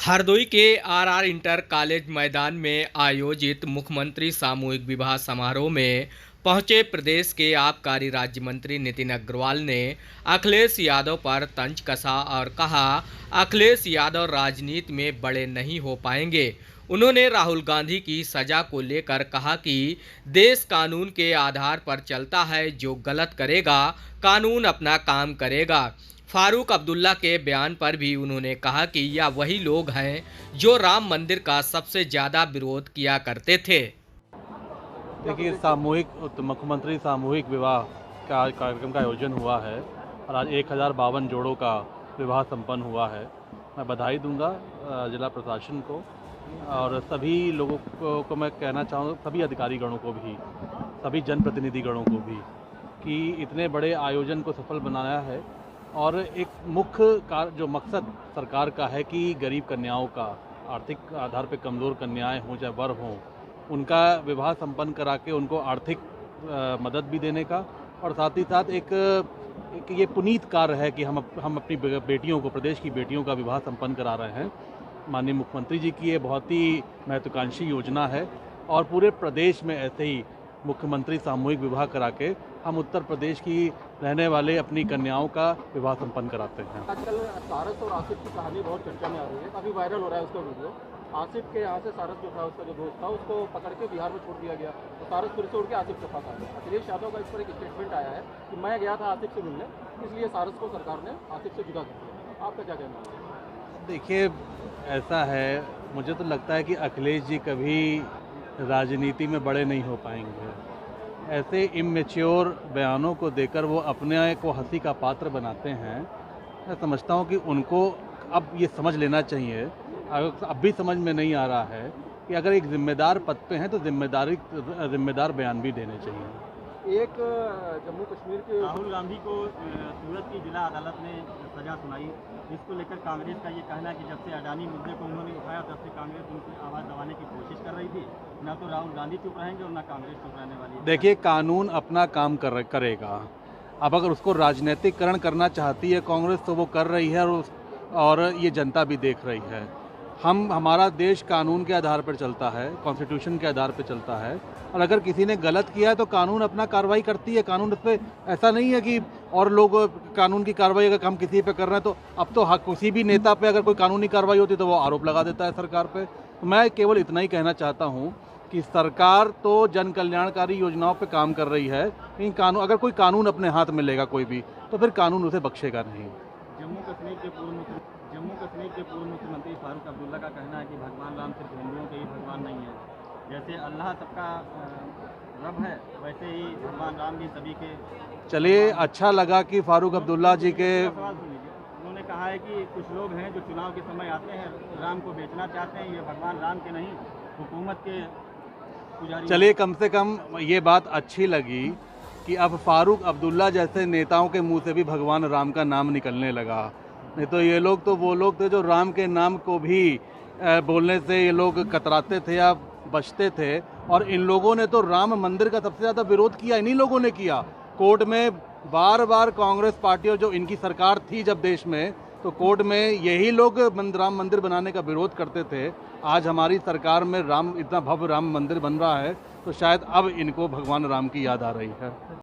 हरदोई के RR inter college मैदान में आयोजित मुख्यमंत्री सामूहिक विवाह समारोह में पहुंचे प्रदेश के आबकारी राज्य मंत्री नितिन अग्रवाल ने अखिलेश यादव पर तंज कसा और कहा, अखिलेश यादव राजनीति में बड़े नहीं हो पाएंगे। उन्होंने राहुल गांधी की सजा को लेकर कहा कि देश कानून के आधार पर चलता है, जो गलत करेगा कानून अपना काम करेगा। फारूक अब्दुल्ला के बयान पर भी उन्होंने कहा कि यह वही लोग हैं जो राम मंदिर का सबसे ज्यादा विरोध किया करते थे। देखिए, मुख्यमंत्री सामूहिक विवाह का कार्यक्रम का आयोजन हुआ है और आज 1052 जोड़ों का विवाह संपन्न हुआ है। मैं बधाई दूंगा जिला प्रशासन को और सभी लोगों को मैं कहना चाहूँगा, सभी अधिकारी गणों को भी, सभी जनप्रतिनिधि गणों को भी, कि इतने बड़े आयोजन को सफल बनाया है। और एक मुख्य जो मकसद सरकार का है कि गरीब कन्याओं का, आर्थिक आधार पर कमज़ोर कन्याएं हों चाहे वर हों, उनका विवाह संपन्न करा के उनको आर्थिक मदद भी देने का, और साथ ही साथ एक ये पुनीत कार्य है कि हम अपनी बेटियों को, प्रदेश की बेटियों का विवाह संपन्न करा रहे हैं। माननीय मुख्यमंत्री जी की ये बहुत ही महत्वाकांक्षी योजना है और पूरे प्रदेश में ऐसे ही मुख्यमंत्री सामूहिक विवाह करा के हम उत्तर प्रदेश की रहने वाले अपनी कन्याओं का विवाह संपन्न कराते हैं। आजकल सारस और आसिफ की कहानी बहुत चर्चा में आ रही है, काफ़ी वायरल हो रहा है उसका वीडियो। आसिफ के यहाँ से सारस जो था, उसका जो दोस्त था, उसको पकड़ के बिहार में छोड़ दिया गया, तो सारस फिर से उड़ के आसिफ के पास आ गया। अखिलेश यादव का इस पर एक स्टेटमेंट आया है कि मैं गया था आसिफ से मिलने, इसलिए सारस को सरकार ने आसिफ से जुदा कर दिया। आपका क्या कहना है? देखिए, ऐसा है, मुझे तो लगता है कि अखिलेश जी कभी राजनीति में बड़े नहीं हो पाएंगे। ऐसे इमेच्योर बयानों को देकर वो अपने को हंसी का पात्र बनाते हैं। मैं समझता हूँ कि उनको अब ये समझ लेना चाहिए, अगर अब भी समझ में नहीं आ रहा है कि अगर एक जिम्मेदार पद पे हैं तो जिम्मेदार बयान भी देने चाहिए। एक जम्मू कश्मीर के राहुल गांधी को सूरत की जिला अदालत ने सजा सुनाई। इसको लेकर कांग्रेस का ये कहना है कि जब से अडानी मुद्दे को उन्होंने उठाया तब से कांग्रेस उनकी आवाज़ दबाने की कोशिश कर रही थी। ना तो राहुल गांधी चुप रहेंगे और ना कांग्रेस चुप रहने वाली है। देखिए, कानून अपना काम करेगा। अब अगर उसको राजनीतिकरण करना चाहती है कांग्रेस तो वो कर रही है, और ये जनता भी देख रही है। हमारा देश कानून के आधार पर चलता है, कॉन्स्टिट्यूशन के आधार पर चलता है, और अगर किसी ने गलत किया है तो कानून अपना कार्रवाई करती है। कानून उस पर ऐसा नहीं है कि और लोग कानून की कार्रवाई अगर हम किसी पे कर रहे हैं तो अब तो किसी भी नेता पे अगर कोई कानूनी कार्रवाई होती है तो वो आरोप लगा देता है सरकार पे। तो मैं केवल इतना ही कहना चाहता हूँ कि सरकार तो जन कल्याणकारी योजनाओं पे काम कर रही है, लेकिन अगर कोई कानून अपने हाथ में लेगा कोई भी, तो फिर कानून उसे बख्शेगा नहीं। जम्मू कश्मीर के पूर्व मुख्यमंत्री फारूक अब्दुल्ला का कहना है कि भगवान राम सिर्फ हिंदुओं के ही भगवान नहीं है। जैसे अल्लाह सबका रब है, वैसे ही भगवान राम भी सभी के। चलिए, अच्छा लगा कि फारूक अब्दुल्ला जी के सवाल सुनिए। उन्होंने कहा है कि कुछ लोग हैं जो चुनाव के समय आते हैं, राम को बेचना चाहते हैं, ये भगवान राम के नहीं हुकूमत के पुजारी। चलिए, कम से कम ये बात अच्छी लगी कि अब फारूक अब्दुल्ला जैसे नेताओं के मुंह से भी भगवान राम का नाम निकलने लगा। नहीं तो ये लोग तो वो लोग थे जो राम के नाम को भी बोलने से ये लोग कतराते थे या बचते थे, और इन लोगों ने तो राम मंदिर का सबसे ज़्यादा विरोध किया, इन्हीं लोगों ने किया। कोर्ट में बार बार कांग्रेस पार्टियों, जो इनकी सरकार थी जब देश में, तो कोर्ट में यही लोग राम मंदिर बनाने का विरोध करते थे। आज हमारी सरकार में इतना भव्य राम मंदिर बन रहा है, तो शायद अब इनको भगवान राम की याद आ रही है।